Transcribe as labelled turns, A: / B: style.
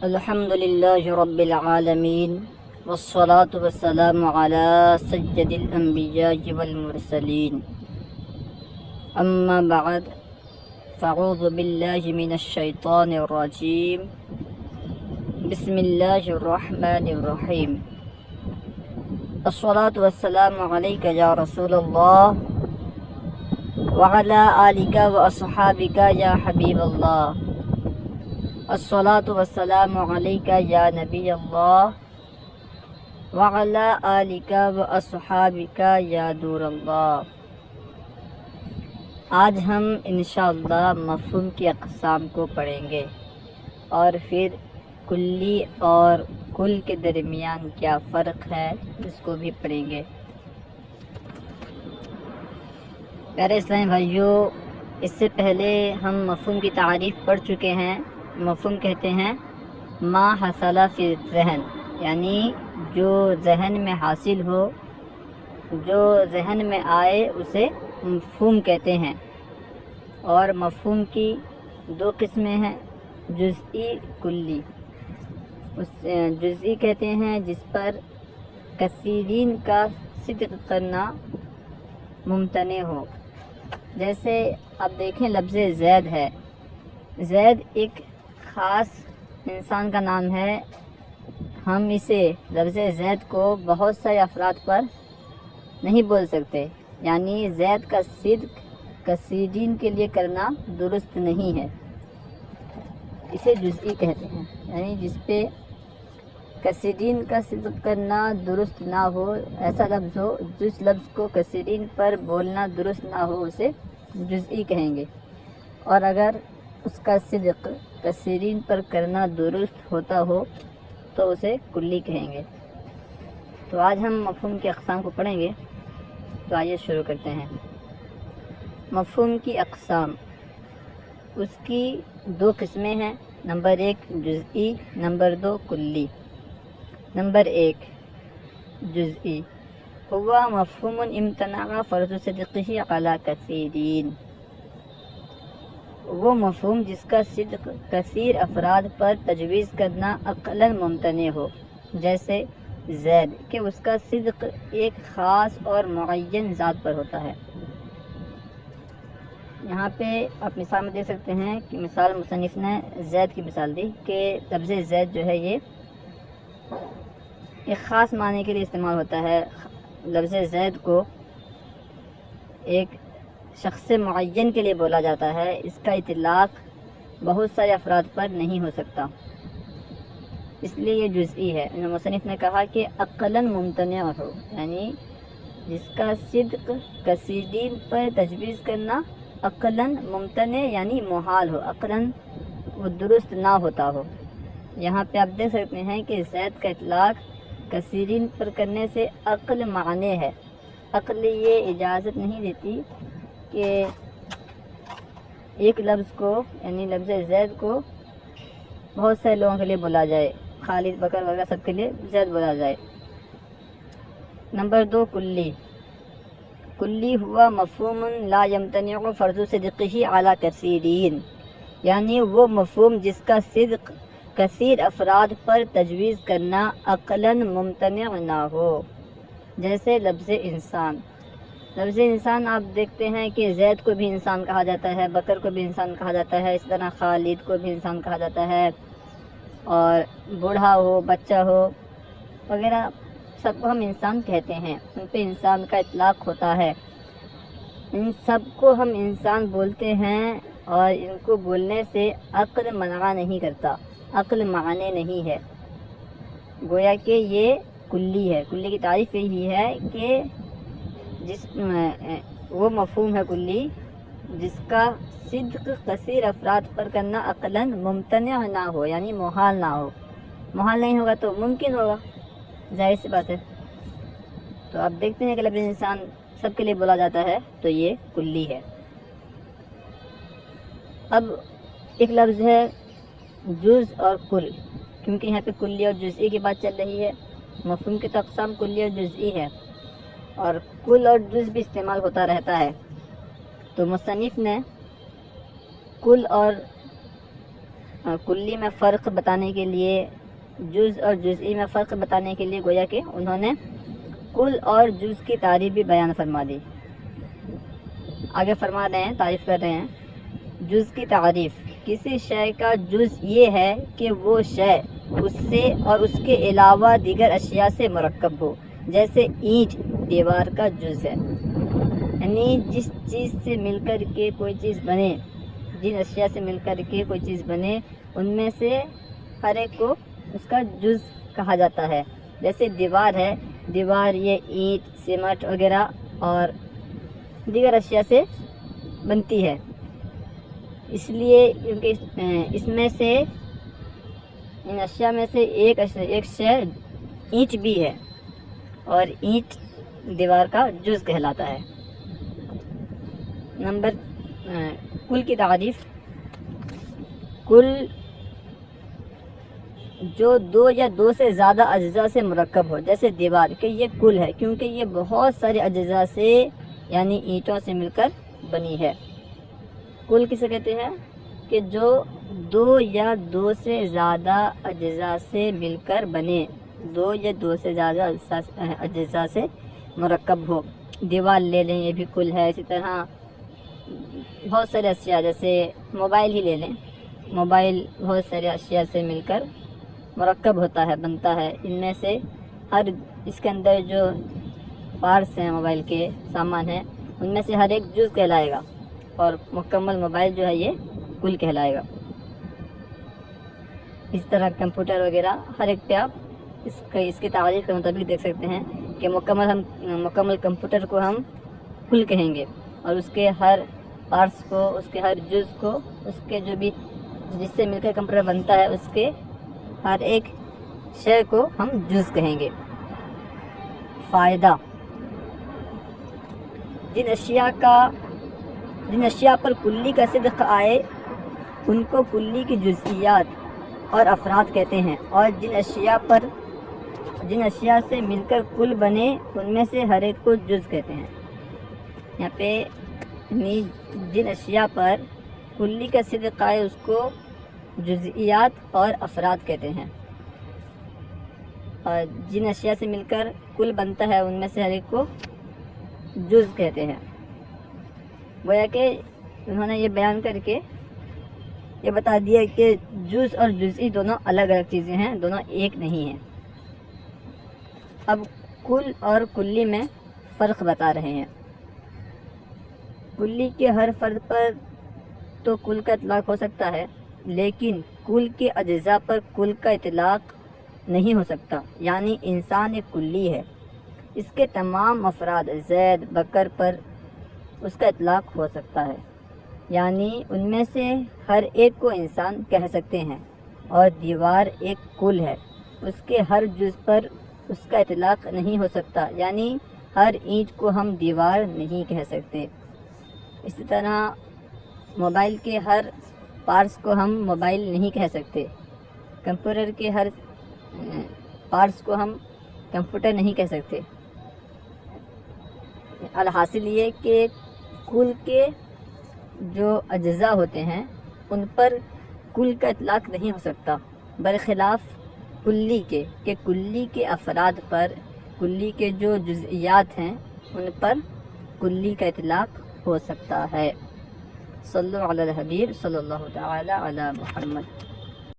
A: الحمد للہ رب العالمین والصلاة والسلام علی سید الانبیاء والمرسلین اما بعد فاعوذ باللہ من الشیطان الرجیم بسم اللہ الرحمن الرحیم الصلاة والسلام علیک یا رسول اللہ وعلی آلک واصحابک یا حبیب اللہ الصلاة والسلام علیک یا نبی اللہ وعلی آلک واصحابک یا نور اللہ۔ آج ہم انشاءاللہ مفہوم کی اقسام کو پڑھیں گے اور پھر کلی اور کل کے درمیان کیا فرق ہے اس کو بھی پڑھیں گے۔ پیارے اسلامی بھائیوں، اس سے پہلے ہم مفہوم کی تعریف پڑھ چکے ہیں۔ مفہوم کہتے ہیں ما حصل فی الذہن، یعنی جو ذہن میں حاصل ہو، جو ذہن میں آئے اسے مفہوم کہتے ہیں۔ اور مفہوم کی دو قسمیں ہیں، جزئی کلی۔ جزئی کہتے ہیں جس پر کثیرین کا صدق کرنا ممتنع ہو۔ جیسے اب دیکھیں لفظ زید ہے، زید ایک خاص انسان کا نام ہے، ہم اسے لفظ زید کو بہت سے افراد پر نہیں بول سکتے، یعنی زید کا صدق کثیرین کے لیے کرنا درست نہیں ہے، اسے جزئی کہتے ہیں۔ یعنی جس پہ کثیرین کا صدق کرنا درست نہ ہو، ایسا لفظ ہو جس لفظ کو کثیرین پر بولنا درست نہ ہو، اسے جزئی کہیں گے۔ اور اگر اس کا صدق کثیرین پر کرنا درست ہوتا ہو تو اسے کلی کہیں گے۔ تو آج ہم مفہوم کی اقسام کو پڑھیں گے، تو آئیے شروع کرتے ہیں۔ مفہوم کی اقسام، اس کی دو قسمیں ہیں، نمبر ایک جزئی، نمبر دو کلی۔ نمبر ایک جزئی، ہوا مفہوم امتناع فرض صدقہ علی کثیرین، وہ مفہوم جس کا صدق کثیر افراد پر تجویز کرنا عقلاً ممتنع ہو، جیسے زید کہ اس کا صدق ایک خاص اور معین ذات پر ہوتا ہے۔ یہاں پہ آپ مثال میں دیکھ سکتے ہیں کہ مثال مصنف نے زید کی مثال دی کہ لفظ زید جو ہے یہ ایک خاص معنی کے لیے استعمال ہوتا ہے۔ لفظ زید کو ایک شخص معین کے لیے بولا جاتا ہے، اس کا اطلاق بہت سارے افراد پر نہیں ہو سکتا، اس لیے یہ جزئی ہے۔ مصنف نے کہا کہ عقلاً ممتنع ہو، یعنی جس کا صدق کثیرین پر تجویز کرنا عقلاً ممتنع یعنی محال ہو، عقلاً وہ درست نہ ہوتا ہو۔ یہاں پہ آپ دیکھ سکتے ہیں کہ زید کا اطلاق کثیرین پر کرنے سے عقل معنی ہے، عقل یہ اجازت نہیں دیتی کہ ایک لفظ کو یعنی لفظ زید کو بہت سے لوگوں کے لیے بولا جائے، خالد بکر وغیرہ سب کے لیے زید بولا جائے۔ نمبر دو کلی، کلی ہوا مفہوم لا یمتنع فرض صدقہ علی کثیرین، یعنی وہ مفہوم جس کا صدق کثیر افراد پر تجویز کرنا عقلاً ممتنع نہ ہو، جیسے لفظ انسان۔ لفظ انسان آپ دیکھتے ہیں کہ زید کو بھی انسان کہا جاتا ہے، بکر کو بھی انسان کہا جاتا ہے، اس طرح خالد کو بھی انسان کہا جاتا ہے، اور بوڑھا ہو بچہ ہو وغیرہ سب کو ہم انسان کہتے ہیں، ان پہ انسان کا اطلاق ہوتا ہے۔ ان سب کو ہم انسان بولتے ہیں اور ان کو بولنے سے عقل منع نہیں کرتا، عقل معنی نہیں ہے، گویا کہ یہ کلی ہے۔ کلی کی تعریف یہی ہے کہ جس وہ مفہوم ہے کلی جس کا صدق کثیر افراد پر کرنا عقلاً ممتنع نہ ہو، یعنی محال نہ ہو۔ محال نہیں ہوگا تو ممکن ہوگا، ظاہر سی بات ہے۔ تو آپ دیکھتے ہیں کہ لفظ انسان سب کے لیے بولا جاتا ہے، تو یہ کلی ہے۔ اب ایک لفظ ہے جز اور کل، کیونکہ یہاں پہ کلی اور جزئی کی بات چل رہی ہے۔ مفہوم کی اقسام کلی اور جزئی ہے، اور کل اور جز بھی استعمال ہوتا رہتا ہے۔ تو مصنف نے کل اور کلی میں فرق بتانے کے لیے، جز اور جزئی میں فرق بتانے کے لیے گویا کہ انہوں نے کل اور جز کی تعریف بھی بیان فرما دی۔ آگے فرما رہے ہیں، تعریف کر رہے ہیں، جز کی تعریف، کسی شے کا جز یہ ہے کہ وہ شے اس سے اور اس کے علاوہ دیگر اشیاء سے مرکب ہو، جیسے اینٹ دیوار کا جز ہے، یعنی جس چیز سے مل کر کے کوئی چیز بنے، جن اشیاء سے مل کر کے کوئی چیز بنے، ان میں سے ہر ایک کو اس کا جز کہا جاتا ہے۔ جیسے دیوار ہے، دیوار یہ اینٹ، سیمنٹ وغیرہ اور دیگر اشیاء سے بنتی ہے، اس لیے کیونکہ اس میں سے، ان اشیاء میں سے ایک شے اینٹ بھی ہے، اور اینٹ دیوار کا جز کہلاتا ہے۔ نمبر کل کی تعریف، کل جو دو یا دو سے زیادہ اجزاء سے مرکب ہو، جیسے دیوار کہ یہ کل ہے کیونکہ یہ بہت سارے اجزاء سے یعنی اینٹوں سے مل کر بنی ہے۔ کل کسے کہتے ہیں کہ جو دو یا دو سے زیادہ اجزاء سے مل کر بنے، دو یا دو سے زیادہ اجزاء سے مرکب ہو۔ دیوار لے لیں، یہ بھی کل ہے۔ اسی طرح بہت سارے اشیاء، جیسے موبائل ہی لے لیں، موبائل بہت سارے اشیاء سے مل کر مرکب ہوتا ہے، بنتا ہے۔ ان میں سے ہر، اس کے اندر جو پارٹس ہیں موبائل کے، سامان ہیں، ان میں سے ہر ایک جز کہلائے گا، اور مکمل موبائل جو ہے یہ کل کہلائے گا۔ اس طرح کمپیوٹر وغیرہ ہر ایک پہ آپ اس کی تعریف کے مطابق دیکھ سکتے ہیں کہ مکمل کمپیوٹر کو ہم کل کہیں گے، اور اس کے ہر پارٹس کو، اس کے ہر جز کو، اس کے جو بھی جس سے مل کر کمپیوٹر بنتا ہے، اس کے ہر ایک شے کو ہم جز کہیں گے۔ فائدہ، جن اشیاء پر کلی کا صدق آئے ان کو کلی کی جزئیات اور افراد کہتے ہیں، اور جن اشیاء سے مل کر کل بنے ان میں سے ہر ایک کو جز کہتے ہیں۔ یہاں پہ جن اشیاء پر کلی کا صدق آئے اس کو جزئیات اور افراد کہتے ہیں، اور جن اشیاء سے مل کر کل بنتا ہے ان میں سے ہر ایک کو جز کہتے ہیں۔ گویا کہ انہوں نے یہ بیان کر کے یہ بتا دیا کہ جز اور جزئی دونوں الگ الگ چیزیں ہیں، دونوں ایک نہیں ہیں۔ اب کل اور کلی میں فرق بتا رہے ہیں۔ کلی کے ہر فرد پر تو کل کا اطلاق ہو سکتا ہے، لیکن کل کے اجزاء پر کل کا اطلاق نہیں ہو سکتا۔ یعنی انسان ایک کلی ہے، اس کے تمام افراد زید، بکر پر اس کا اطلاق ہو سکتا ہے، یعنی ان میں سے ہر ایک کو انسان کہہ سکتے ہیں۔ اور دیوار ایک کل ہے، اس کے ہر جز پر اس کا اطلاق نہیں ہو سکتا، یعنی ہر اینٹ کو ہم دیوار نہیں کہہ سکتے۔ اسی طرح موبائل کے ہر پارٹس کو ہم موبائل نہیں کہہ سکتے، کمپیوٹر کے ہر پارٹس کو ہم کمپیوٹر نہیں کہہ سکتے۔ الحاصل یہ کہ کل کے جو اجزاء ہوتے ہیں ان پر کل کا اطلاق نہیں ہو سکتا، برخلاف کلی کے، کہ کلی کے افراد پر، کلی کے جو جزئیات ہیں ان پر کلی کا اطلاق ہو سکتا ہے۔ صلو علی الحبیب صلی اللہ تعالی علی محمد۔